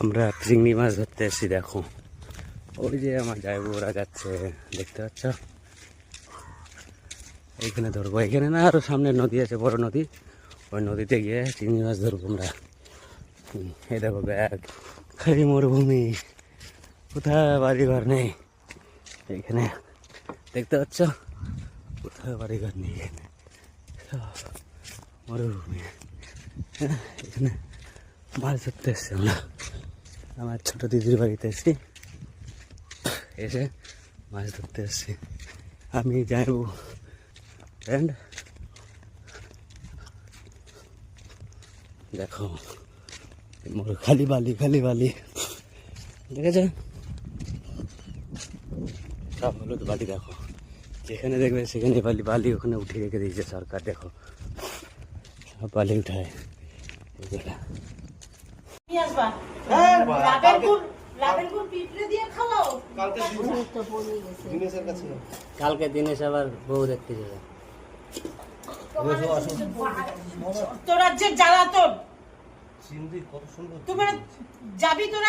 আমরা চিংড়ি মাছ ধরতে এসেছি। দেখো ওই যে আমার যাইবো, ওরা যাচ্ছে, দেখতে পাচ্ছ? এইখানে ধরবো, এখানে না আরো সামনে নদী আছে, বড় নদী, ওই নদীতে গিয়ে চিংড়ি মাছ ধরবো আমরা। এই দেখো ব্যাগ, খালি মরুভূমি, কোথায় বাড়িঘর নেই এখানে, দেখতে পাচ্ছ? কোথায় বাড়িঘর নেই এখানে, মরুভূমি। এখানে মাছ ধরতে এসছি আমরা, আমার ছোটো দিদির বাড়িতে এসছি, এসে মাছ ধরতে এসছি। আমি যাইব ফ্রেন্ড। দেখো খালি বালি, খালি বালি, দেখেছো? সব হলুদ বালি। দেখো যেখানে দেখবে সেখানে বালি, বালি ওখানে উঠিয়ে রেখে দিয়েছে সরকার। দেখো সব বালি উঠায়। কালকে দিনেশ আবার বউ দেখতে যাবে। তোরা যে জ্বালাতন, তোমরা যাবি তোরা।